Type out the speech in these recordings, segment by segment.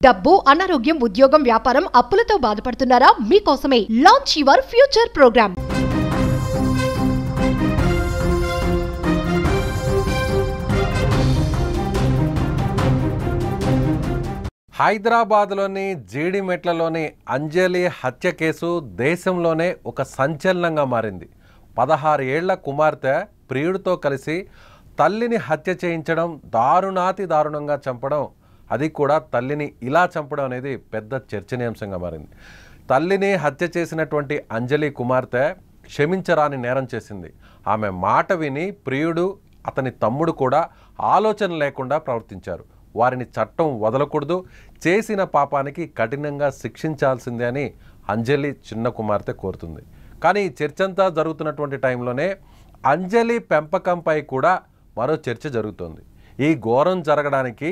డబ్బు, అనారోగ్యం, ఉద్యోగం, వ్యాపారం, అప్పులతో బాధపడుతున్నారా? మీకోసమే లాంచ్ యువర్ ఫ్యూచర్ ప్రోగ్రామ్. హైదరాబాద్లోని జీడిమెట్లలోని అంజలి హత్య కేసు దేశంలోనే ఒక సంచలనంగా మారింది. 16 ఏళ్ల కుమార్తె ప్రియుడితో కలిసి తల్లిని హత్య చేయించడం, దారుణంగా చంపడం, అది కూడా తల్లిని ఇలా చంపడం అనేది పెద్ద చర్చనీయాంశంగా మారింది. తల్లిని హత్య చేసినటువంటి అంజలి కుమార్తె క్షమించరాని నేరం చేసింది. ఆమె మాట విని ప్రియుడు, అతని తమ్ముడు కూడా ఆలోచన లేకుండా ప్రవర్తించారు. వారిని చట్టం వదలకూడదు, చేసిన పాపానికి కఠినంగా శిక్షించాల్సిందే అని అంజలి చిన్న కుమార్తె కోరుతుంది. కానీ ఈ చర్చంతా జరుగుతున్నటువంటి టైంలోనే అంజలి పెంపకంపై కూడా మరో చర్చ జరుగుతోంది. ఈ ఘోరం జరగడానికి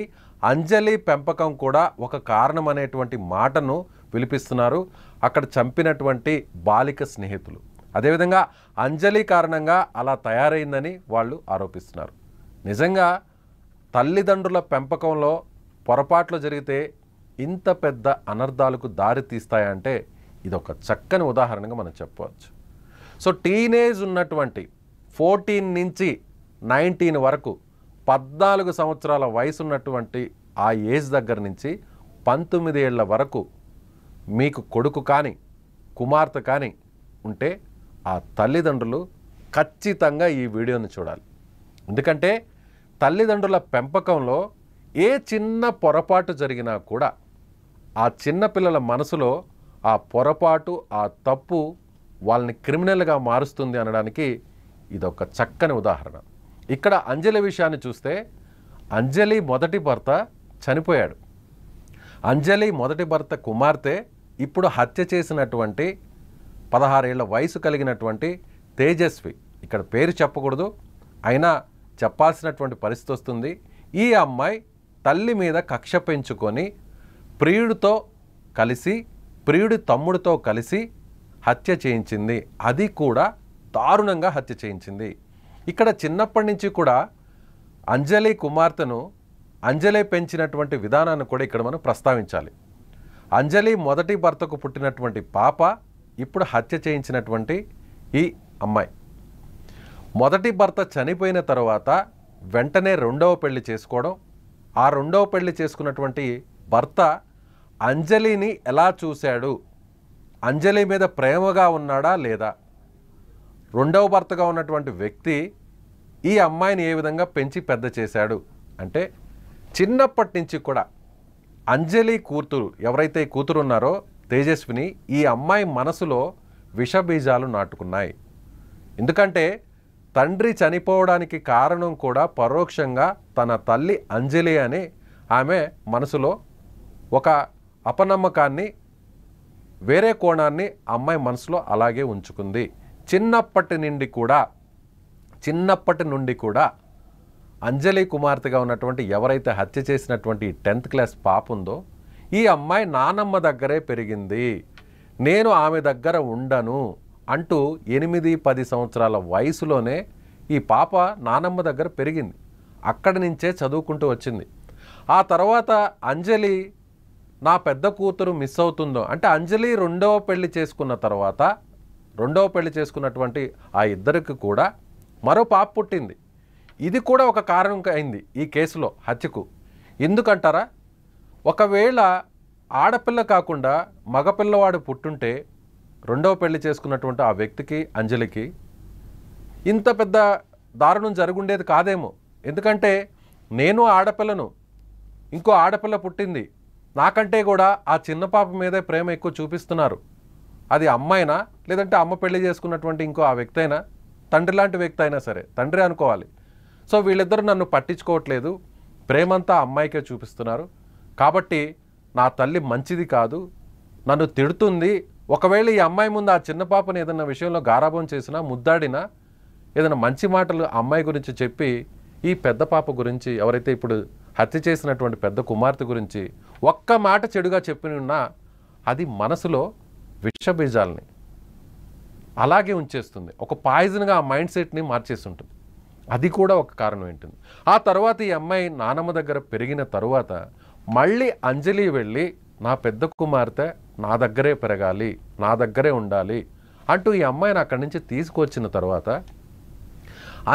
అంజలి పెంపకం కూడా ఒక కారణం అనేటువంటి మాటను వినిపిస్తున్నారు అక్కడ చంపినటువంటి బాలిక స్నేహితులు. అదేవిధంగా అంజలి కారణంగా అలా తయారైందని వాళ్ళు ఆరోపిస్తున్నారు. నిజంగా తల్లిదండ్రుల పెంపకంలో పొరపాట్లు జరిగితే ఇంత పెద్ద అనర్థాలకు దారి తీస్తాయంటే ఇదొక చక్కని ఉదాహరణగా మనం చెప్పవచ్చు. సో టీనేజ్ ఉన్నటువంటి 14 నుంచి 19 వరకు 14 సంవత్సరాల వయసు ఉన్నటువంటి ఆ ఏజ్ దగ్గర నుంచి 19 ఏళ్ల వరకు మీకు కొడుకు కానీ కుమార్తె కానీ ఉంటే ఆ తల్లిదండ్రులు ఖచ్చితంగా ఈ వీడియోని చూడాలి. ఎందుకంటే తల్లిదండ్రుల పెంపకంలో ఏ చిన్న పొరపాటు జరిగినా కూడా ఆ చిన్నపిల్లల మనసులో ఆ పొరపాటు, ఆ తప్పు వాళ్ళని క్రిమినల్గా మారుస్తుంది అనడానికి ఇదొక చక్కని ఉదాహరణ. ఇక్కడ అంజలి విషయాన్ని చూస్తే అంజలి మొదటి భర్త చనిపోయాడు. అంజలి మొదటి భర్త కుమార్తె ఇప్పుడు హత్య చేసినటువంటి 16 ఏళ్ల వయసు కలిగినటువంటి తేజస్వి, ఇక్కడ పేరు చెప్పకూడదు అయినా చెప్పాల్సినటువంటి పరిస్థితి వస్తుంది. ఈ అమ్మాయి తల్లి మీద కక్ష పెంచుకొని ప్రియుడితో కలిసి, ప్రియుడి తమ్ముడితో కలిసి హత్య చేయించింది. అది కూడా దారుణంగా హత్య చేయించింది. ఇక్కడ చిన్నప్పటి నుంచి కూడా అంజలి కుమార్తెను అంజలి పెంచినటువంటి విధానాన్ని కూడా ఇక్కడ మనం ప్రస్తావించాలి. అంజలి మొదటి భర్తకు పుట్టినటువంటి పాప ఇప్పుడు హత్య చేయించినటువంటి ఈ అమ్మాయి. మొదటి భర్త చనిపోయిన తర్వాత వెంటనే రెండవ పెళ్లి చేసుకోవడం, ఆ రెండవ పెళ్లి చేసుకున్నటువంటి భర్త అంజలిని ఎలా చూశాడు, అంజలి మీద ప్రేమగా ఉన్నాడా లేదా, రెండవ భర్తగా ఉన్నటువంటి వ్యక్తి ఈ అమ్మాయిని ఏ విధంగా పెంచి పెద్ద చేశాడు అంటే చిన్నప్పటి నుంచి కూడా అంజలి కూతురు, ఎవరైతే కూతురు ఉన్నారో తేజస్విని, ఈ అమ్మాయి మనసులో విషబీజాలు నాటుకున్నాయి. ఎందుకంటే తండ్రి చనిపోవడానికి కారణం కూడా పరోక్షంగా తన తల్లి అంజలి అని ఆమె మనసులో ఒక అపనమ్మకాన్ని, వేరే కోణాన్ని అమ్మాయి మనసులో అలాగే ఉంచుకుంది. చిన్నప్పటి నుండి కూడా అంజలి కుమార్తెగా ఉన్నటువంటి ఎవరైతే హత్య చేసినటువంటి 10th క్లాస్ పాప ఉందో ఈ అమ్మాయి నానమ్మ దగ్గరే పెరిగింది, నేను ఆమె దగ్గర ఉండను అంటూ 8-10 సంవత్సరాల వయసులోనే ఈ పాప నానమ్మ దగ్గర పెరిగింది. అక్కడి నుంచే చదువుకుంటూ వచ్చింది. ఆ తర్వాత అంజలి నా పెద్ద కూతురు మిస్ అవుతుందో అంటే అంజలి రెండవ పెళ్లి చేసుకున్న తర్వాత, రెండవ పెళ్లి చేసుకున్నటువంటి ఆ ఇద్దరికి కూడా మరో పాప పుట్టింది. ఇది కూడా ఒక కారణం అయింది ఈ కేసులో హత్యకు. ఎందుకంటారా, ఒకవేళ ఆడపిల్ల కాకుండా మగపిల్లవాడు పుట్టుంటే రెండవ పెళ్లి చేసుకున్నటువంటి ఆ వ్యక్తికి, అంజలికి ఇంత పెద్ద దారుణం జరుగుండేది కాదేమో. ఎందుకంటే నేను ఆడపిల్లను, ఇంకో ఆడపిల్ల పుట్టింది, నాకంటే కూడా ఆ చిన్న పాప మీదే ప్రేమ ఎక్కువ చూపిస్తున్నారు. అది అమ్మాయినా లేదంటే అమ్మ పెళ్లి చేసుకున్నటువంటి ఇంకో ఆ వ్యక్తి అయినా, తండ్రి లాంటి వ్యక్తి అయినా సరే, తండ్రి అనుకోవాలి. సో వీళ్ళిద్దరూ నన్ను పట్టించుకోవట్లేదు, ప్రేమంతా అమ్మాయికే చూపిస్తున్నారు, కాబట్టి నా తల్లి మంచిది కాదు, నన్ను తిడుతుంది. ఒకవేళ ఈ అమ్మాయి ముందు ఆ చిన్న పాపని ఏదైనా విషయంలో గారాబం చేసినా, ముద్దాడినా, ఏదైనా మంచి మాటలు అమ్మాయి గురించి చెప్పి ఈ పెద్ద పాప గురించి, ఎవరైతే ఇప్పుడు హత్య చేసినటువంటి పెద్ద కుమార్తె గురించి ఒక్క మాట చెడుగా చెప్పినా అది మనసులో విషబీజాలని అలాగే ఉంచేస్తుంది. ఒక పాయిజన్గా ఆ మైండ్ సెట్ని మార్చేసి ఉంటుంది. అది కూడా ఒక కారణం ఏంటుంది. ఆ తర్వాత ఈ అమ్మాయి నానమ్మ దగ్గర పెరిగిన తరువాత మళ్ళీ అంజలి వెళ్ళి నా పెద్ద కుమార్తె నా దగ్గరే పెరగాలి, నా దగ్గరే ఉండాలి అంటూ ఈ అమ్మాయిని అక్కడి నుంచి తీసుకొచ్చిన తర్వాత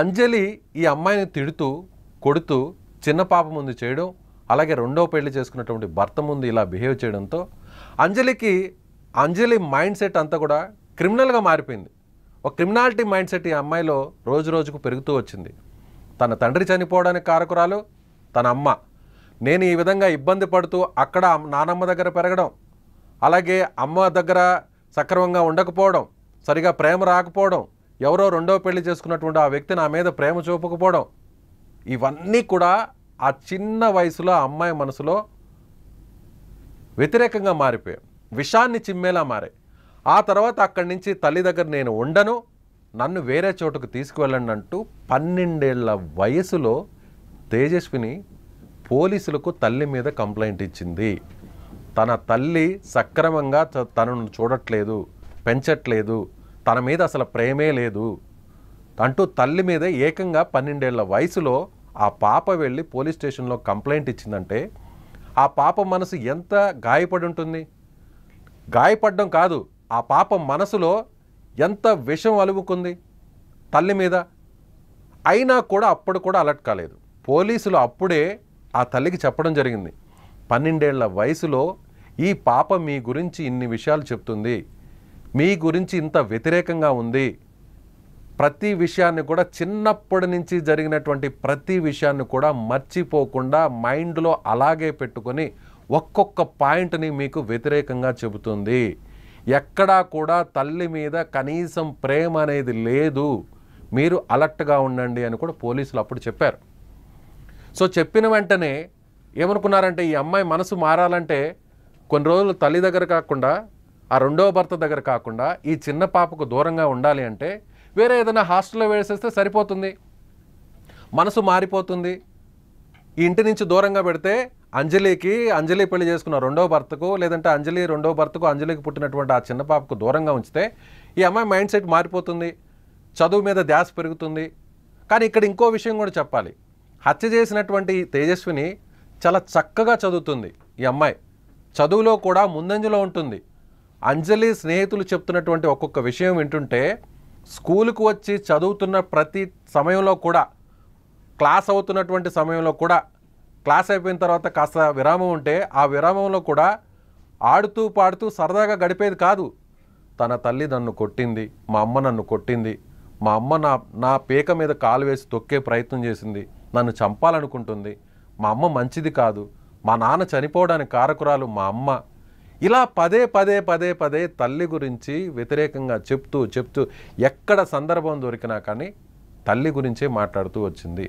అంజలి ఈ అమ్మాయిని తిడుతూ కొడుతూ చిన్న పాప ముందు చేయడం, అలాగే రెండో పెళ్లి చేసుకున్నటువంటి భర్త ముందు ఇలా బిహేవ్ చేయడంతో అంజలి మైండ్ సెట్ అంతా కూడా క్రిమినల్గా మారిపోయింది. ఒక క్రిమినాలిటీ మైండ్ సెట్ ఈ అమ్మాయిలో రోజు రోజుకు పెరుగుతూ వచ్చింది. తన తండ్రి చనిపోవడానికి కారకురాలు తన అమ్మ. నేను ఈ విధంగా ఇబ్బంది పడుతూ అక్కడ నానమ్మ దగ్గర పెరగడం, అలాగే అమ్మ దగ్గర సక్రమంగా ఉండకపోవడం, సరిగా ప్రేమ రాకపోవడం, ఎవరో రెండో పెళ్లి చేసుకున్నటువంటి ఆ వ్యక్తి నా మీద ప్రేమ చూపకపోవడం, ఇవన్నీ కూడా ఆ చిన్న వయసులో ఆ అమ్మాయి మనసులో వ్యతిరేకంగా మారిపోయాయి, విషాన్ని చిమ్మేలా మారాయి. ఆ తర్వాత అక్కడి నుంచి తల్లి దగ్గర నేను ఉండను, నన్ను వేరే చోటుకు తీసుకువెళ్ళండి అంటూ 12 ఏళ్ల వయసులో తేజస్విని పోలీసులకు తల్లి మీద కంప్లైంట్ ఇచ్చింది. తన తల్లి సక్రమంగా తనను చూడట్లేదు, పెంచట్లేదు, తన మీద అసలు ప్రేమే లేదు అంటూ తల్లి మీద ఏకంగా 12 ఏళ్ల వయసులో ఆ పాప వెళ్ళి పోలీస్ స్టేషన్లో కంప్లైంట్ ఇచ్చిందంటే ఆ పాప మనసు ఎంత గాయపడి ఉంటుంది. గాయపడడం కాదు, ఆ పాప మనసులో ఎంత విషం అలుముకుంది తల్లి మీద. అయినా కూడా అప్పుడు కూడా అలర్ట్ కాలేదు. పోలీసులు అప్పుడే ఆ తల్లికి చెప్పడం జరిగింది, 12 ఏళ్ల వయసులో ఈ పాప మీ గురించి ఇన్ని విషయాలు చెప్తుంది, మీ గురించి ఇంత వ్యతిరేకంగా ఉంది, ప్రతి విషయాన్ని కూడా చిన్నప్పటి నుంచి జరిగినటువంటి ప్రతి విషయాన్ని కూడా మర్చిపోకుండా మైండ్లో అలాగే పెట్టుకొని ఒక్కొక్క పాయింట్ని మీకు వ్యతిరేకంగా చెబుతుంది. ఎక్కడా కూడా తల్లి మీద కనీసం ప్రేమ అనేది లేదు, మీరు అలర్ట్గా ఉండండి అని కూడా పోలీసులు అప్పుడు చెప్పారు. సో చెప్పిన వెంటనే ఏమనుకున్నారంటే ఈ అమ్మాయి మనసు మారాలంటే కొన్ని రోజులు తల్లి దగ్గర కాకుండా ఆ రెండవ భర్త దగ్గర కాకుండా ఈ చిన్న పాపకు దూరంగా ఉండాలి అంటే వేరే ఏదైనా హాస్టల్లో వేసేస్తే సరిపోతుంది, మనసు మారిపోతుంది. ఈ ఇంటి నుంచి దూరంగా పెడితే అంజలి పెళ్లి చేసుకున్న రెండవ భర్తకు, లేదంటే రెండవ భర్తకు అంజలికి పుట్టినటువంటి ఆ చిన్న పాపకు దూరంగా ఉంచితే ఈ అమ్మాయి మైండ్ సెట్ మారిపోతుంది, చదువు మీద ధ్యాస పెరుగుతుంది. కానీ ఇక్కడ ఇంకో విషయం కూడా చెప్పాలి, హత్య చేసినటువంటి తేజస్విని చాలా చక్కగా చదువుతుంది. ఈ అమ్మాయి చదువులో కూడా ముందంజలో ఉంటుంది. అంజలి స్నేహితులు చెప్తున్నటువంటి ఒక్కొక్క విషయం వింటుంటే స్కూలుకు వచ్చి చదువుతున్న ప్రతి సమయంలో కూడా, క్లాస్ అవుతున్నటువంటి సమయంలో కూడా, క్లాస్ అయిపోయిన తర్వాత కాస్త విరామం ఉంటే ఆ విరామంలో కూడా ఆడుతూ పాడుతూ సరదాగా గడిపేది కాదు. తన తల్లి నన్ను కొట్టింది, మా అమ్మ నన్ను కొట్టింది, మా అమ్మ నా పేక మీద కాలు వేసి తొక్కే ప్రయత్నం చేసింది, నన్ను చంపాలనుకుంటుంది, మా అమ్మ మంచిది కాదు, మా నాన్న చనిపోవడానికి కారకురాలు మా అమ్మ, ఇలా పదే పదే పదే పదే తల్లి గురించి వ్యతిరేకంగా చెప్తూ ఎక్కడ సందర్భం దొరికినా కానీ తల్లి గురించే మాట్లాడుతూ వచ్చింది.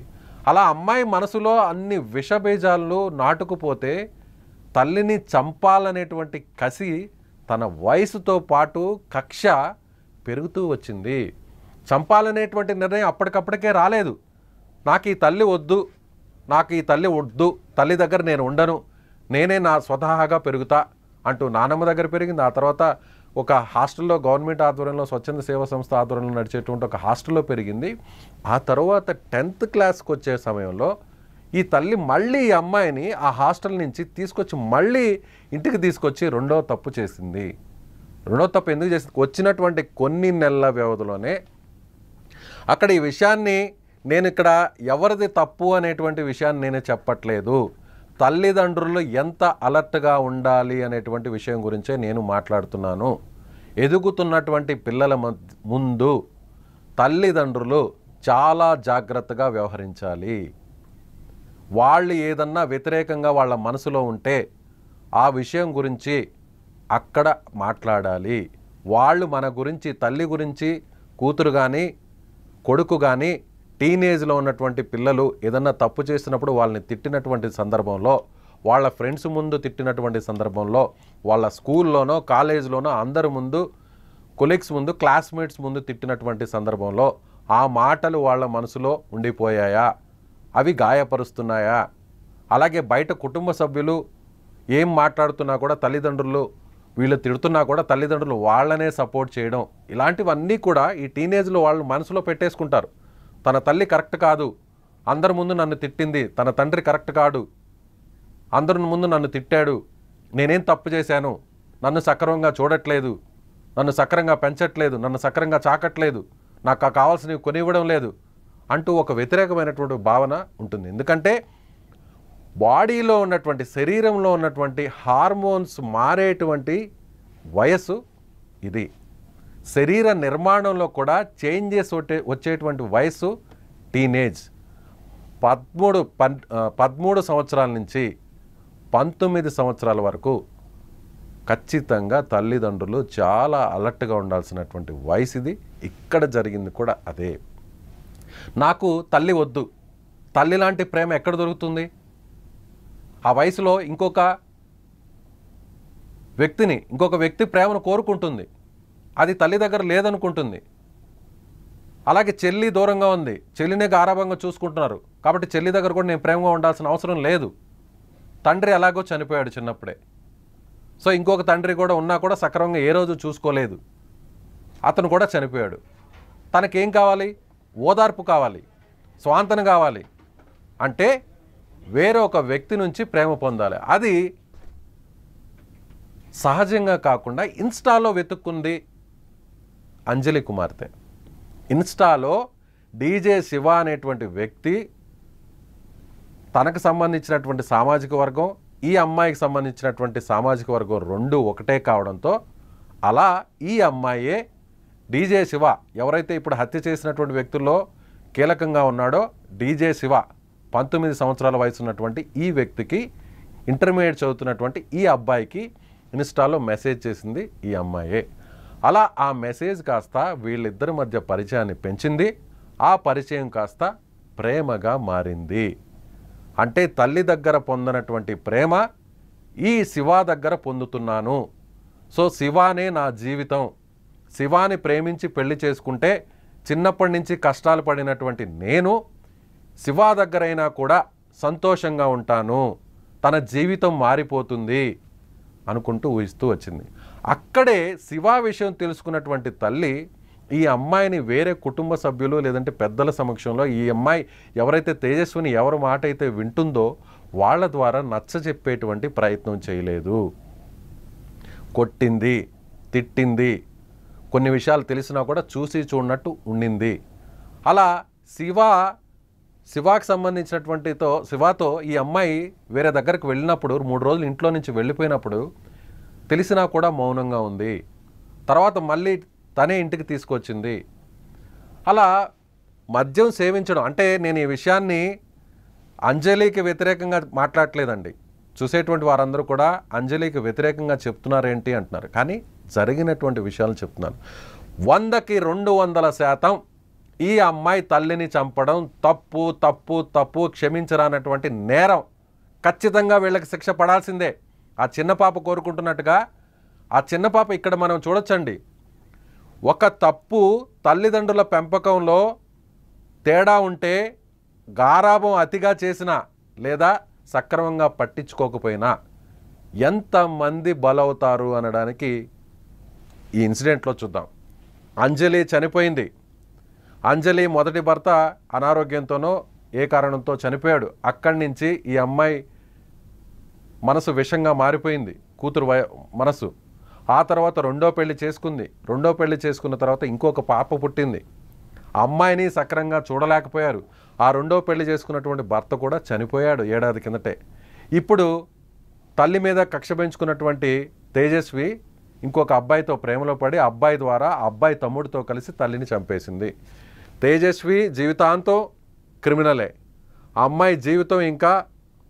అలా అమ్మాయి మనసులో అన్ని విషబీజాలు నాటుకుపోతే తల్లిని చంపాలనేటువంటి కసి తన వయసుతో పాటు కక్ష పెరుగుతూ వచ్చింది. చంపాలనేటువంటి నిర్ణయం అప్పటికప్పటికే రాలేదు. నాకు ఈ తల్లి వద్దు, తల్లి దగ్గర నేను ఉండను, నేనే నా స్వతహాగా పెరుగుతా అంటూ నానమ్మ దగ్గర పెరిగింది. ఆ తర్వాత ఒక హాస్టల్లో గవర్నమెంట్ ఆధ్వర్యంలో స్వచ్ఛంద సేవా సంస్థ ఆధ్వర్యంలో నడిచేటువంటి ఒక హాస్టల్లో పెరిగింది. ఆ తర్వాత 10th క్లాస్కి వచ్చే సమయంలో ఈ తల్లి మళ్ళీ ఈ అమ్మాయిని ఆ హాస్టల్ నుంచి తీసుకొచ్చి మళ్ళీ ఇంటికి తీసుకొచ్చి రెండో తప్పు చేసింది. రెండో తప్పు ఎందుకు చేసింది? వచ్చినటువంటి కొన్ని నెలల వ్యవధిలోనే అక్కడ ఈ విషయాన్ని నేను ఇక్కడ ఎవరిది తప్పు అనేటువంటి విషయాన్ని నేను చెప్పట్లేదు, తల్లిదండ్రులు ఎంత అలర్ట్గా ఉండాలి అనేటువంటి విషయం గురించే నేను మాట్లాడుతున్నాను. ఎదుగుతున్నటువంటి పిల్లల ముందు తల్లిదండ్రులు చాలా జాగ్రత్తగా వ్యవహరించాలి. వాళ్ళు ఏదన్నా వ్యతిరేకంగా వాళ్ళ మనసులో ఉంటే ఆ విషయం గురించి అక్కడ మాట్లాడాలి. వాళ్ళు మన గురించి, తల్లి గురించి, కూతురు కానీ కొడుకు కానీ టీనేజ్లో ఉన్నటువంటి పిల్లలు ఏదన్నా తప్పు చేసినప్పుడు వాళ్ళని తిట్టినటువంటి సందర్భంలో, వాళ్ళ ఫ్రెండ్స్ ముందు తిట్టినటువంటి సందర్భంలో, వాళ్ళ స్కూల్లోనో కాలేజీలోనో అందరి ముందు, కొలీగ్స్ ముందు, క్లాస్మేట్స్ ముందు తిట్టినటువంటి సందర్భంలో ఆ మాటలు వాళ్ళ మనసులో ఉండిపోయాయా, అవి గాయపరుస్తున్నాయా? అలాగే బయట కుటుంబ సభ్యులు ఏం మాట్లాడుతున్నా కూడా తల్లిదండ్రులు వీళ్ళు తిడుతున్నా కూడా తల్లిదండ్రులు వాళ్ళనే సపోర్ట్ చేయడం, ఇలాంటివన్నీ కూడా ఈ టీనేజ్లో వాళ్ళు మనసులో పెట్టేసుకుంటారు. తన తల్లి కరెక్ట్ కాదు, అందరి ముందు నన్ను తిట్టింది, తన తండ్రి కరెక్ట్ కాదు, అందరి ముందు నన్ను తిట్టాడు, నేనేం తప్పు చేశాను, నన్ను సక్రమంగా చూడట్లేదు, నన్ను సక్రంగా పెంచట్లేదు, నన్ను సక్రంగా చాకట్లేదు, నాకు కావాల్సినవి కొనివ్వడం లేదు అంటూ ఒక వ్యతిరేకమైనటువంటి భావన ఉంటుంది. ఎందుకంటే బాడీలో ఉన్నటువంటి, శరీరంలో ఉన్నటువంటి హార్మోన్స్ మారేటువంటి వయస్సు ఇది. శరీర నిర్మాణంలో కూడా చేంజెస్ వచ్చేటువంటి వయస్సు టీనేజ్. 13 సంవత్సరాల నుంచి 19 సంవత్సరాల వరకు ఖచ్చితంగా తల్లిదండ్రులు చాలా అలర్ట్గా ఉండాల్సినటువంటి వయసు ఇది. ఇక్కడ జరిగింది కూడా అదే. నాకు తల్లి వద్దు, తల్లి లాంటి ప్రేమ ఎక్కడ దొరుకుతుంది? ఆ వయసులో ఇంకొక వ్యక్తి ప్రేమను కోరుకుంటుంది, అది తల్లి దగ్గర లేదనుకుంటుంది. అలాగే చెల్లి దూరంగా ఉంది, చెల్లినే గారాభంగా చూసుకుంటున్నారు, కాబట్టి చెల్లి దగ్గర కూడా నేను ప్రేమగా ఉండాల్సిన అవసరం లేదు. తండ్రి ఎలాగో చనిపోయాడు చిన్నప్పుడే, సో ఇంకొక తండ్రి కూడా ఉన్నా కూడా సక్రమంగా ఏ రోజు చూసుకోలేదు, అతను కూడా చనిపోయాడు. తనకేం కావాలి? ఓదార్పు కావాలి, స్వాంతన కావాలి. అంటే వేరే ఒక వ్యక్తి నుంచి ప్రేమ పొందాలి. అది సహజంగా కాకుండా ఇన్స్టాలో వెతుక్కుంది అంజలి కుమార్తె. ఇన్స్టాలో డీజే శివ అనేటువంటి వ్యక్తి, తనకు సంబంధించినటువంటి సామాజిక వర్గం, ఈ అమ్మాయికి సంబంధించినటువంటి సామాజిక వర్గం రెండు ఒకటే కావడంతో అలా ఈ అమ్మాయే డీజే శివ, ఎవరైతే ఇప్పుడు హత్య చేసినటువంటి వ్యక్తుల్లో కీలకంగా ఉన్నాడో డీజే శివ, 19 సంవత్సరాల వయసు ఉన్నటువంటి ఈ వ్యక్తికి, ఇంటర్మీడియట్ చదువుతున్నటువంటి ఈ అబ్బాయికి ఇన్స్టాలో మెసేజ్ చేసింది ఈ అమ్మాయే. అలా ఆ మెసేజ్ కాస్త వీళ్ళిద్దరి మధ్య పరిచయాన్ని పెంచింది. ఆ పరిచయం కాస్త ప్రేమగా మారింది. అంటే తల్లి దగ్గర పొందినటువంటి ప్రేమ ఈ శివ దగ్గర పొందుతున్నాను. సో శివానే నా జీవితం, శివాని ప్రేమించి పెళ్లి చేసుకుంటే చిన్నప్పటి నుంచి కష్టాలు పడినటువంటి నేను శివ దగ్గరైనా కూడా సంతోషంగా ఉంటాను, తన జీవితం మారిపోతుంది అనుకుంటూ ఊహిస్తూ వచ్చింది. అక్కడే శివ విషయం తెలుసుకున్నటువంటి తల్లి ఈ అమ్మాయిని వేరే కుటుంబ సభ్యులు లేదంటే పెద్దల సమక్షంలో, ఈ అమ్మాయి ఎవరైతే తేజస్విని ఎవరి మాట అయితే వింటుందో వాళ్ళ ద్వారా నచ్చ చెప్పేటువంటి ప్రయత్నం చేయలేదు. కొట్టింది, తిట్టింది, కొన్ని విషయాలు తెలిసినా కూడా చూసి చూడనట్టు ఉండింది. అలా శివాకి శివాతో ఈ అమ్మాయి వేరే దగ్గరికి వెళ్ళినప్పుడు, 3 రోజులు ఇంట్లో నుంచి వెళ్ళిపోయినప్పుడు తెలిసినా కూడా మౌనంగా ఉంది. తర్వాత మళ్ళీ తనే ఇంటికి తీసుకొచ్చింది. అలా మద్యం సేవించడం, అంటే నేను ఈ విషయాన్ని అంజలికి వ్యతిరేకంగా మాట్లాడలేదండి. చూసేటువంటి వారందరూ కూడా అంజలికి వ్యతిరేకంగా చెప్తున్నారేంటి అంటున్నారు. కానీ జరిగినటువంటి విషయాలు చెప్తున్నాను. 100కి 200% ఈ అమ్మాయి తల్లిని చంపడం తప్పు తప్పు తప్పు, క్షమించరానటువంటి నేరం. ఖచ్చితంగా వీళ్ళకి శిక్ష పడాల్సిందే. ఆ చిన్న పాప కోరుకుంటున్నట్టుగా ఆ చిన్న పాప ఇక్కడ మనం చూడొచ్చండి. ఒక తప్పు తల్లిదండ్రుల పెంపకంలో తేడా ఉంటే, గారాబం అతిగా చేసినా లేదా సక్రమంగా పట్టించుకోకపోయినా ఎంతమంది బలవుతారు అనడానికి ఈ ఇన్సిడెంట్లో చూద్దాం. అంజలి చనిపోయింది. అంజలి మొదటి భర్త అనారోగ్యంతోనో ఏ కారణంతో చనిపోయాడు. అక్కడి నుంచి ఈ అమ్మాయి మనసు విషంగా మారిపోయింది, కూతురు మనసు. ఆ తర్వాత రెండో పెళ్లి చేసుకుంది. రెండో పెళ్లి చేసుకున్న తర్వాత ఇంకొక పాప పుట్టింది. అమ్మాయిని సక్రంగా చూడలేకపోయారు. ఆ రెండో పెళ్లి చేసుకున్నటువంటి భర్త కూడా చనిపోయాడు ఏడాది కిందటే. ఇప్పుడు తల్లి మీద కక్ష పెంచుకున్నటువంటి తేజస్వి ఇంకొక అబ్బాయితో ప్రేమలో పడి అబ్బాయి ద్వారా అబ్బాయి తమ్ముడితో కలిసి తల్లిని చంపేసింది. తేజస్వి జీవితాంతం క్రిమినలే. అమ్మాయి జీవితం ఇంకా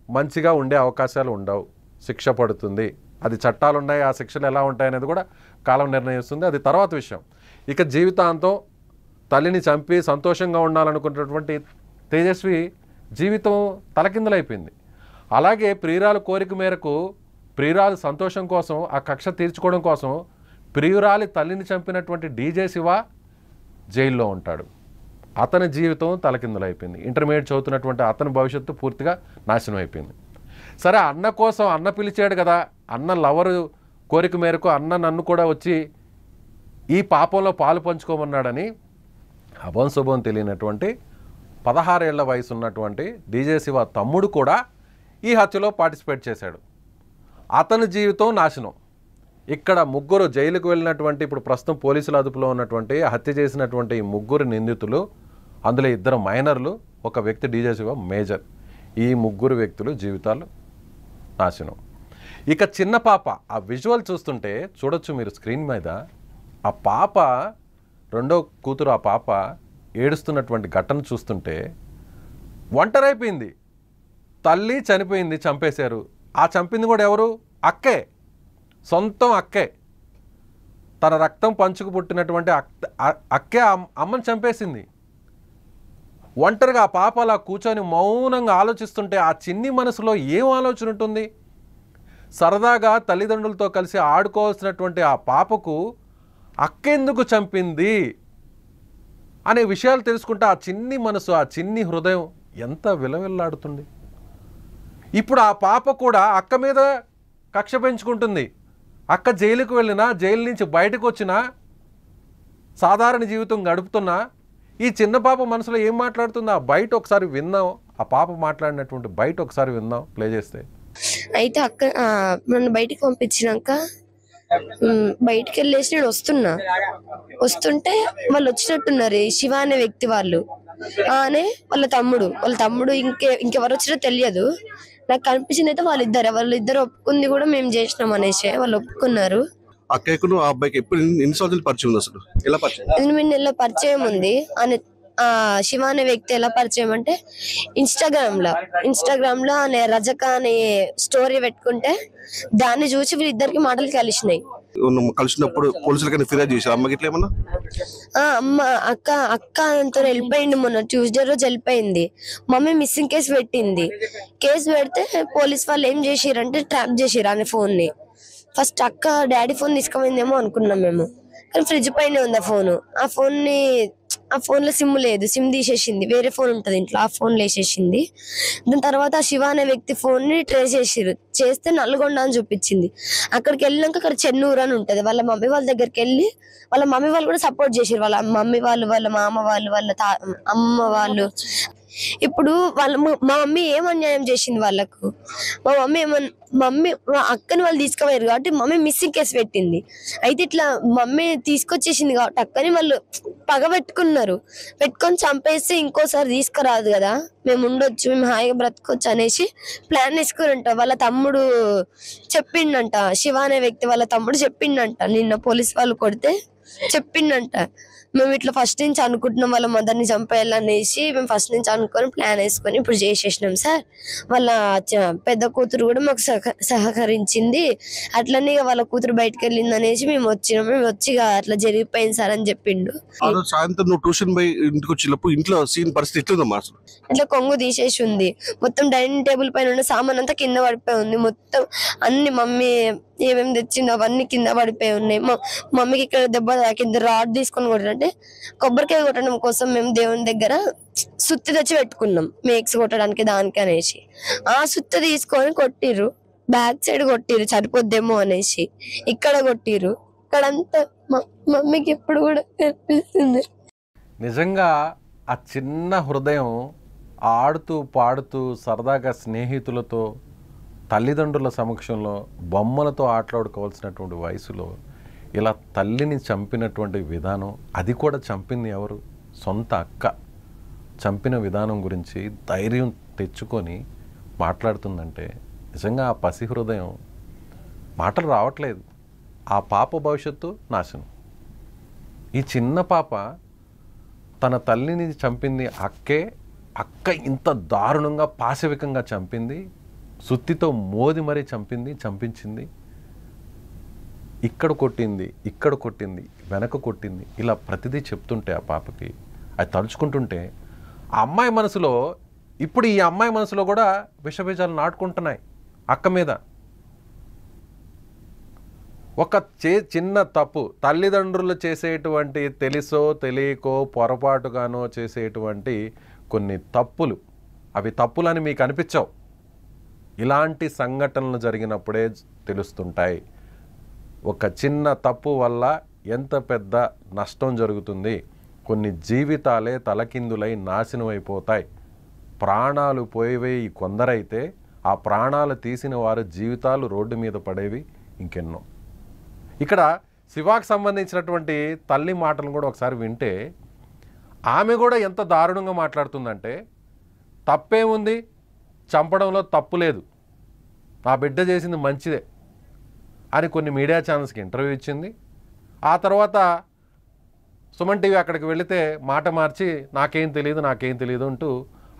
మంచిగా ఉండే అవకాశాలు ఉండవు, శిక్ష పడుతుంది. అది చట్టాలు ఉన్నాయి, ఆ శిక్షలు ఎలా ఉంటాయనేది కూడా కాలం నిర్ణయిస్తుంది, అది తర్వాత విషయం. ఇక జీవితాంతం తల్లిని చంపి సంతోషంగా ఉండాలనుకున్నటువంటి తేజస్వి జీవితం తలకిందులైపోయింది. అలాగే ప్రియురాలు కోరిక మేరకు, ప్రియురాలు సంతోషం కోసం, ఆ కక్ష తీర్చుకోవడం కోసం ప్రియురాలి తల్లిని చంపినటువంటి డీజే శివ జైల్లో ఉంటాడు. అతని జీవితం తలకిందులైపోయింది. ఇంటర్మీడియట్ చదువుతున్నటువంటి అతని భవిష్యత్తు పూర్తిగా నాశనం అయిపోయింది. సరే, అన్న కోసం అన్న పిలిచాడు కదా, అన్న లవరు కోరిక మేరకు అన్న నన్ను కూడా వచ్చి ఈ పాపంలో పాలు పంచుకోమన్నాడని అభం శుభం తెలియనటువంటి 16 ఏళ్ల వయసు ఉన్నటువంటి డీజే శివ తమ్ముడు కూడా ఈ హత్యలో పార్టిసిపేట్ చేశాడు. అతని జీవితం నాశనం. ఇక్కడ ముగ్గురు జైలుకు వెళ్ళినటువంటి, ఇప్పుడు ప్రస్తుతం పోలీసుల అదుపులో ఉన్నటువంటి హత్య చేసినటువంటి ఈ ముగ్గురు నిందితులు, అందులో 2 మైనర్లు, ఒక వ్యక్తి డీజే శివ మేజర్. ఈ ముగ్గురు వ్యక్తులు జీవితాలు నాశనం. ఇక చిన్న పాప, ఆ విజువల్ చూస్తుంటే చూడొచ్చు మీరు స్క్రీన్ మీద, ఆ పాప రెండో కూతురు, ఆ పాప ఏడుస్తున్నటువంటి ఘటన చూస్తుంటే ఒంటరైపోయింది. తల్లి చనిపోయింది, చంపేశారు. ఆ చంపింది కూడా ఎవరు? అక్కే, సొంతం అక్కే. తన రక్తం పంచుకు పుట్టినటువంటి అక్కే అమ్మని చంపేసింది. ఒంటరిగా ఆ పాప అలా కూర్చొని మౌనంగా ఆలోచిస్తుంటే ఆ చిన్ని మనసులో ఏం ఆలోచన ఉంటుంది? సరదాగా తల్లిదండ్రులతో కలిసి ఆడుకోవాల్సినటువంటి ఆ పాపకు అక్కెందుకు చంపింది అనే విషయాలు తెలుసుకుంటే ఆ చిన్ని మనసు, ఆ చిన్ని హృదయం ఎంత విలవిల్లాడుతుంది. ఇప్పుడు ఆ పాప కూడా అక్క మీద కక్ష పెంచుకుంటుంది. అక్క జైలుకు వెళ్ళినా, జైలు నుంచి బయటకు వచ్చినా, సాధారణ జీవితం గడుపుతున్నా ఈ చిన్న పాప మనసులో ఏం మాట్లాడుతుందో ఆ బయట ఒకసారి విందాం. ఆ పాప మాట్లాడినటువంటి బయట ఒకసారి విందాం ప్లే చేస్తే. అయితే అక్క నన్ను బయటికి పంపించినాక బయటికి వెళ్ళేసి నేను వస్తుంటే వాళ్ళు వచ్చినట్టున్నారు, శివ అనే వ్యక్తి వాళ్ళు అనే వాళ్ళ తమ్ముడు ఇంకెవరు వచ్చినా తెలియదు. నాకు కనిపించింది అయితే వాళ్ళిద్దరు ఒప్పుకుంది కూడా మేము చేసినాం అనేసి వాళ్ళు ఒప్పుకున్నారు. అక్కయ్యకు ఆ అబ్బాయికి ఎప్పుడు ఎన్ని సంవత్సరాలు పరిచయం ఉంది? అసలు ఎలా పరిచయం? 8 నెలల పరిచయం ఉంది. శివ అనే వ్యక్తి ఎలా పరిచయం అంటే ఇన్స్టాగ్రామ్ లో అనే రజక అనే స్టోరీ పెట్టుకుంటే దాన్ని చూసి వీళ్ళిద్దరికి మాటలు కలిసినాయి. కలిసినప్పుడు పోలీసులకైనా ఫిర్యాదు చేశారు అమ్మకి ఇట్లా ఏమన్నా? అక్క అంతా వెళ్ళిపోయింది. మొన్న ట్యూస్డే రోజు వెళ్ళిపోయింది. మమ్మీ మిస్సింగ్ కేసు పెట్టింది. కేసు పెడితే పోలీస్ వాళ్ళు ఏం చేసిరంటే ట్రాప్ చేసిరు అనే ఫోన్ ని. ఫస్ట్ అక్క డాడీ ఫోన్ తీసుకుపోయిందేమో అనుకున్నాం మేము, కానీ ఫ్రిడ్జ్ పైన ఉంది ఆ ఫోన్ లో సిమ్ లేదు, సిమ్ తీసేసింది. వేరే ఫోన్ ఉంటది ఇంట్లో, ఆ ఫోన్ వేసేసింది. దాని తర్వాత ఆ శివ అనే వ్యక్తి ఫోన్ ని ట్రేస్ చేస్తే నల్గొండ అని చూపించింది. అక్కడికి వెళ్ళినాక అక్కడ చెన్నూరు అని ఉంటది. వాళ్ళ మమ్మీ వాళ్ళ దగ్గరికి వెళ్ళి వాళ్ళ మమ్మీ వాళ్ళు కూడా సపోర్ట్ చేసారు. వాళ్ళ మమ్మీ వాళ్ళు, వాళ్ళ మామ వాళ్ళు, వాళ్ళ అమ్మ వాళ్ళు. ఇప్పుడు మా మమ్మీ ఏం అన్యాయం చేసింది వాళ్ళకు? మా అక్కని వాళ్ళు తీసుకుపోయారు కాబట్టి మమ్మీ మిస్సింగ్ కేసు పెట్టింది. అయితే ఇట్లా మమ్మీ తీసుకొచ్చేసింది కాబట్టి అక్కని వాళ్ళు పగ పెట్టుకొని చంపేస్తే ఇంకోసారి తీసుకురాదు కదా, మేము ఉండొచ్చు, మేము హాయిగా బ్రతకొచ్చు అనేసి ప్లాన్ వేసుకురంట. వాళ్ళ తమ్ముడు చెప్పిండంట, శివ అనే వ్యక్తి వాళ్ళ తమ్ముడు చెప్పిండంట, నిన్న పోలీస్ వాళ్ళు కొడితే చెప్పిండంట, మేము ఇట్లా ఫస్ట్ నుంచి అనుకుంటున్నాం వాళ్ళ మదర్ని చంపేయాలనేసి. మేము ఫస్ట్ నుంచి అనుకొని ప్లాన్ వేసుకొని ఇప్పుడు చేసేసినాం సార్. వాళ్ళ పెద్ద కూతురు కూడా మాకు సహకరించింది. అట్లనే వాళ్ళ కూతురు బయటకు వెళ్ళింది అనేసి మేము వచ్చి అట్లా జరిగిపోయింది సార్ అని చెప్పిండు. సాయంత్రం నువ్వు ట్యూషన్ పోయి ఇంటికి వచ్చినప్పుడు ఇంట్లో సీన్ పరిస్థితి ఎట్లుందమ్మా? అట్లా కొంగు తీసేసి ఉంది. మొత్తం డైనింగ్ టేబుల్ పైన ఉన్న సామాన్ అంతా కింద పడిపోయి ఉంది. మొత్తం అన్ని మమ్మీ ఏమేమి తెచ్చిందో అవన్నీ కింద పడిపోయి ఉన్నాయి. మమ్మీకి ఇక్కడ దెబ్బ తాకింది. రాడ్ తీసుకొని కొట్టంటే కొబ్బరికాయ కొట్టడం కోసం మేము దేవుని దగ్గర సుత్తి తెచ్చి పెట్టుకున్నాం, మేక్స్ కొట్టడానికి దానికి అనేసి. ఆ సుత్తి తీసుకొని కొట్టిర్రు, బ్యాక్ సైడ్ కొట్టిర్రు సరిపోద్దేమో అనేసి. ఇక్కడ కొట్టిర్రు, ఇక్కడంతా మమ్మీకి ఎప్పుడు కూడా కనిపిస్తుంది. నిజంగా ఆ చిన్న హృదయం ఆడుతూ పాడుతూ సరదాగా స్నేహితులతో తల్లిదండ్రుల సమక్షంలో బొమ్మలతో ఆటలాడుకోవాల్సినటువంటి వయసులో ఇలా తల్లిని చంపినటువంటి విధానం, అది కూడా చంపింది ఎవరు? సొంత అక్క. చంపిన విధానం గురించి ధైర్యం తెచ్చుకొని మాట్లాడుతుందంటే నిజంగా ఆ పసి హృదయం మాటలు రావట్లేదు. ఆ పాప భవిష్యత్తు నాశనం. ఈ చిన్న పాప తన తల్లిని చంపింది అక్క ఇంత దారుణంగా పాశవికంగా చంపింది, సుత్తితో మోది మరీ చంపించింది. ఇక్కడ కొట్టింది, వెనక కొట్టింది, ఇలా ప్రతిదీ చెప్తుంటే ఆ పాపకి అది తలుచుకుంటుంటే ఆ అమ్మాయి మనసులో, ఇప్పుడు ఈ అమ్మాయి మనసులో కూడా విషబీజాలు నాటుకుంటున్నాయి అక్క మీద. ఒక చిన్న తప్పు తల్లిదండ్రులు చేసేటువంటి తెలుసో తెలియకో పొరపాటుగానో చేసేటువంటి కొన్ని తప్పులు, అవి తప్పులని మీకు అనిపించవు. ఇలాంటి సంఘటనలు జరిగినప్పుడే తెలుస్తుంటాయి. ఒక చిన్న తప్పు వల్ల ఎంత పెద్ద నష్టం జరుగుతుంది. కొన్ని జీవితాలే తలకిందులై నాశనం అయిపోతాయి. ప్రాణాలు పోయేవి కొందరైతే ఆ ప్రాణాలు తీసిన వారి జీవితాలు రోడ్డు మీద పడేవి ఇంకెన్నో. ఇక్కడ శివాకు సంబంధించినటువంటి తల్లి మాటలు కూడా ఒకసారి వింటే ఆమె కూడా ఎంత దారుణంగా మాట్లాడుతుందంటే, తప్పేముంది, చంపడంలో తప్పు లేదు, ఆ బిడ్డ చేసింది మంచిదే అని కొన్ని మీడియా ఛానల్స్కి ఇంటర్వ్యూ ఇచ్చింది. ఆ తర్వాత సుమన్ టీవీ అక్కడికి వెళితే మాట మార్చి నాకేం తెలియదు అంటూ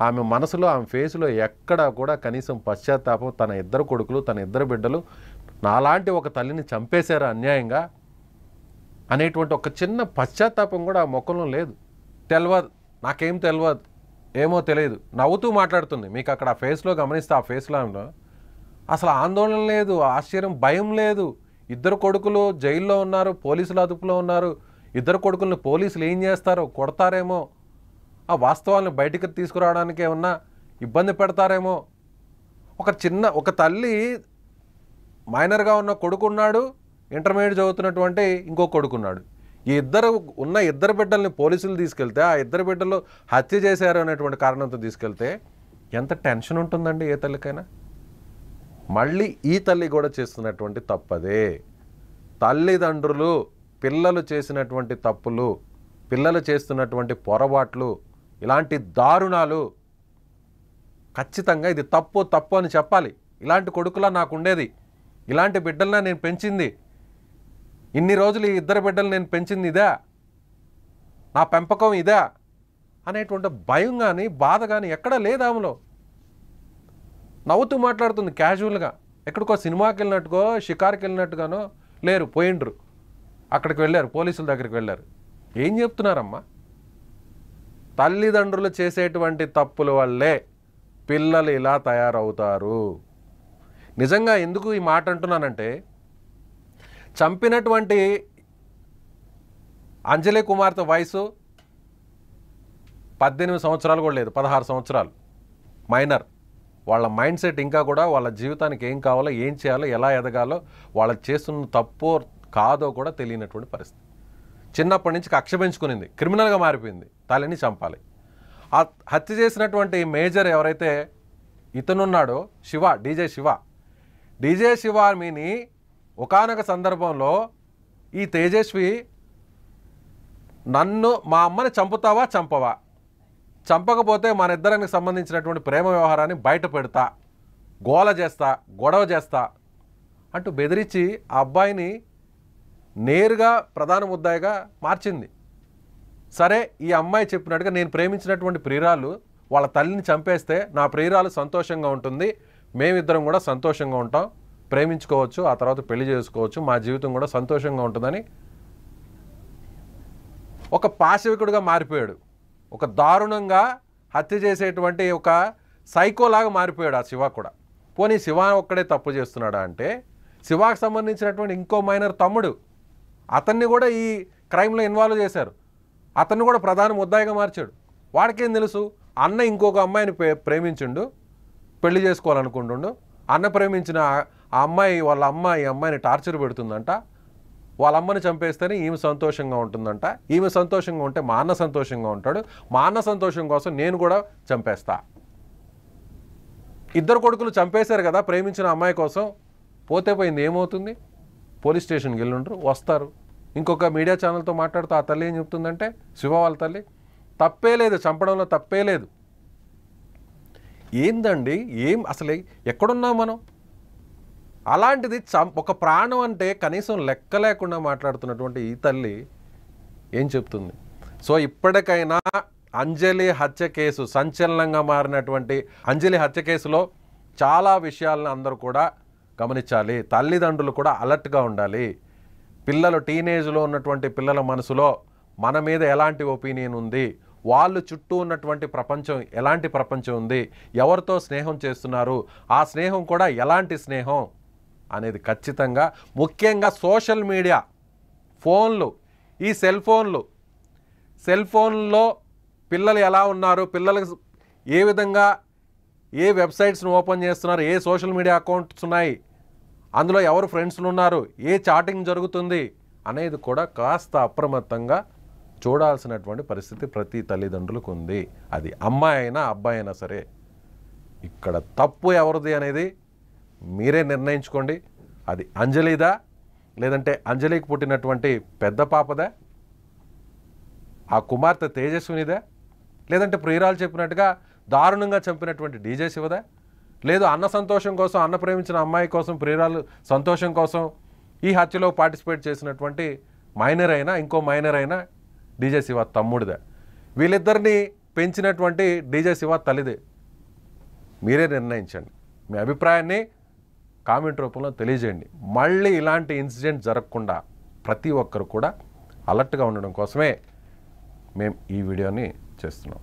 ఆమె మనసులో, ఆమె ఫేసులో ఎక్కడ కూడా కనీసం పశ్చాత్తాపం, తన ఇద్దరు కొడుకులు, తన ఇద్దరు బిడ్డలు నాలాంటి ఒక తల్లిని చంపేశారు అన్యాయంగా అనేటువంటి ఒక చిన్న పశ్చాత్తాపం కూడా ఆ ముఖంలో లేదు. నాకేం తెలియదు, ఏమో తెలియదు, నవ్వుతూ మాట్లాడుతుంది. మీకు అక్కడ ఆ ఫేస్లో గమనిస్తే, ఆ ఫేస్లో అసలు ఆందోళన లేదు, ఆశ్చర్యం, భయం లేదు. ఇద్దరు కొడుకులు జైల్లో ఉన్నారు, పోలీసుల అదుపులో ఉన్నారు. ఇద్దరు కొడుకులను పోలీసులు ఏం చేస్తారో, కొడతారేమో, ఆ వాస్తవాలను బయటికి తీసుకురావడానికి ఏమన్నా ఇబ్బంది పెడతారేమో. ఒక తల్లి మైనర్గా ఉన్న కొడుకున్నాడు, ఇంటర్మీడియట్ చదువుతున్నటువంటి ఇంకో కొడుకున్నాడు. ఈ ఇద్దరు బిడ్డల్ని పోలీసులు తీసుకెళ్తే, ఆ ఇద్దరు బిడ్డలు హత్య చేశారు అనేటువంటి కారణంతో తీసుకెళ్తే ఎంత టెన్షన్ ఉంటుందండి ఏ తల్లికైనా. మళ్ళీ ఈ తల్లి కూడా చేస్తున్నటువంటి తప్పదే. తల్లిదండ్రులు పిల్లలు చేసినటువంటి తప్పులు, పిల్లలు చేస్తున్నటువంటి పొరపాట్లు, ఇలాంటి దారుణాలు ఖచ్చితంగా ఇది తప్పు అని చెప్పాలి. ఇలాంటి కొడుకులా నాకు ఉండేది, ఇలాంటి బిడ్డలనా నేను పెంచింది, ఇన్ని రోజులు ఈ ఇద్దరు బిడ్డలు నేను పెంచింది ఇదా, నా పెంపకం ఇదా అనేటువంటి భయం కానీ బాధ కానీ ఎక్కడా లేదు ఆమెలో. నవ్వుతూ మాట్లాడుతుంది క్యాజువల్గా. ఎక్కడికో సినిమాకి వెళ్ళినట్టుగో, షికార్కి వెళ్ళినట్టుగానో లేరు, పోయిండ్రు, అక్కడికి వెళ్ళారు, పోలీసుల దగ్గరికి వెళ్ళారు. ఏం చెప్తున్నారమ్మా? తల్లిదండ్రులు చేసేటువంటి తప్పుల వల్లే పిల్లలు ఇలా తయారవుతారు. నిజంగా ఎందుకు ఈ మాట అంటున్నానంటే, చంపినటువంటి అంజలి కుమార్తె వయసు 18 సంవత్సరాలు కూడా లేదు, 16 సంవత్సరాలు, మైనర్. వాళ్ళ మైండ్ సెట్ ఇంకా కూడా వాళ్ళ జీవితానికి ఏం కావాలో, ఏం చేయాలో, ఎలా ఎదగాలో, వాళ్ళ చేస్తున్న తప్పో కాదో కూడా తెలియనటువంటి పరిస్థితి. చిన్నప్పటి నుంచి కక్ష పెంచుకునింది, క్రిమినల్గా మారిపోయింది, తల్లిని చంపాలి. ఆ హత్య చేసినటువంటి మేజర్ ఎవరైతే ఇతనున్నాడో, డీజే శివాని ఒకానొక సందర్భంలో ఈ తేజస్వి మా అమ్మని చంపుతావా, చంపకపోతే మన ఇద్దరికి సంబంధించినటువంటి ప్రేమ వ్యవహారాన్ని బయట పెడతా, గొడవ చేస్తా అంటూ బెదిరించి ఆ అబ్బాయిని నేరుగా ప్రధాన ముద్దాయిగా మార్చింది. సరే, ఈ అమ్మాయి చెప్పినట్టుగా నేను ప్రేమించినటువంటి ప్రియురాలు వాళ్ళ తల్లిని చంపేస్తే నా ప్రియురాలు సంతోషంగా ఉంటుంది, మేమిద్దరం కూడా సంతోషంగా ఉంటాం, ప్రేమించుకోవచ్చు, ఆ తర్వాత పెళ్లి చేసుకోవచ్చు, మా జీవితం కూడా సంతోషంగా ఉంటుందని ఒక పాశవికుడిగా మారిపోయాడు. ఒక దారుణంగా హత్య చేసేటువంటి ఒక సైకోలాగా మారిపోయాడు ఆ శివ కూడా. పోనీ శివ ఒక్కడే తప్పు చేస్తున్నాడా అంటే, శివాకు సంబంధించినటువంటి ఇంకో మైనర్ తమ్ముడు, అతన్ని కూడా ఈ క్రైమ్లో ఇన్వాల్వ్ చేశారు, అతన్ని కూడా ప్రధాన ముద్దాయిగా మార్చాడు. వాడికేం తెలుసు, అన్న ఇంకొక అమ్మాయిని ప్రేమించిండు, పెళ్లి చేసుకోవాలనుకుంటుండు, అన్న ప్రేమించిన ఆ అమ్మాయి వాళ్ళ అమ్మ ఈ అమ్మాయిని టార్చర్ పెడుతుందంట, వాళ్ళ అమ్మని చంపేస్తేనే ఈమె సంతోషంగా ఉంటుందంట, ఈమె సంతోషంగా ఉంటే మా అన్న సంతోషంగా ఉంటాడు, మా అన్న సంతోషం కోసం నేను కూడా చంపేస్తా. ఇద్దరు కొడుకులు చంపేశారు కదా ప్రేమించిన అమ్మాయి కోసం, పోతే పోయింది, ఏమవుతుంది? పోలీస్ స్టేషన్కి వెళ్ళుండ్రు, వస్తారు. ఇంకొక మీడియా ఛానల్తో మాట్లాడుతూ ఆ తల్లి ఏం చెప్తుందంటే, శివ వాళ్ళ తల్లి, తప్పే లేదు, చంపడంలో తప్పే లేదు. ఏందండి, అసలు ఎక్కడున్నాం మనం? అలాంటిది ఒక ప్రాణం అంటే కనీసం లెక్క లేకుండా మాట్లాడుతున్నటువంటి ఈ తల్లి ఏం చెప్తుంది? సో ఇప్పటికైనా అంజలి హత్య కేసు, సంచలనంగా మారినటువంటి అంజలి హత్య కేసులో చాలా విషయాలను అందరూ కూడా గమనించాలి. తల్లిదండ్రులు కూడా అలర్ట్గా ఉండాలి. పిల్లలు, టీనేజ్లో ఉన్నటువంటి పిల్లల మనసులో మన మీద ఎలాంటి ఒపీనియన్ ఉంది, వాళ్ళు చుట్టూ ఉన్నటువంటి ప్రపంచం ఎలాంటి ప్రపంచం ఉంది, ఎవరితో స్నేహం చేస్తున్నారు, ఆ స్నేహం కూడా ఎలాంటి స్నేహం అనేది ఖచ్చితంగా, ముఖ్యంగా సోషల్ మీడియా, ఫోన్లు, ఈ సెల్ ఫోన్లో పిల్లలు ఎలా ఉన్నారు, పిల్లలకు ఏ విధంగా ఏ వెబ్సైట్స్ను ఓపెన్ చేస్తున్నారు, ఏ సోషల్ మీడియా అకౌంట్స్ ఉన్నాయి, అందులో ఎవరు ఫ్రెండ్స్లు ఉన్నారు, ఏ చాటింగ్ జరుగుతుంది అనేది కూడా కాస్త అప్రమత్తంగా చూడాల్సినటువంటి పరిస్థితి ప్రతి తల్లిదండ్రులకు ఉంది. అది అమ్మాయి అయినా అబ్బాయి అయినా సరే. ఇక్కడ తప్పు ఎవరిది అనేది మీరే నిర్ణయించుకోండి. అది అంజలిదా, లేదంటే అంజలికి పుట్టినటువంటి పెద్ద పాపదా, ఆ కుమార్తె తేజస్వినిదా, లేదంటే ప్రియురాలు చెప్పినట్టుగా దారుణంగా చంపినటువంటి డీజే శివదా, లేదు అన్న సంతోషం కోసం, అన్న ప్రేమించిన అమ్మాయి కోసం, ప్రియురాలు సంతోషం కోసం ఈ హత్యలో పార్టిసిపేట్ చేసినటువంటి మైనర్ అయినా, ఇంకో మైనర్ అయినా డీజే శివ తమ్ముడిదా, వీళ్ళిద్దరిని పెంచినటువంటి డీజే శివ తల్లిదే. మీరే నిర్ణయించండి. మీ అభిప్రాయాన్ని కామెంట్ రూపంలో తెలియజేయండి. మళ్ళీ ఇలాంటి ఇన్సిడెంట్ జరగకుండా ప్రతి ఒక్కరు కూడా అలర్ట్గా ఉండడం కోసమే మేము ఈ వీడియోని చేస్తున్నాం.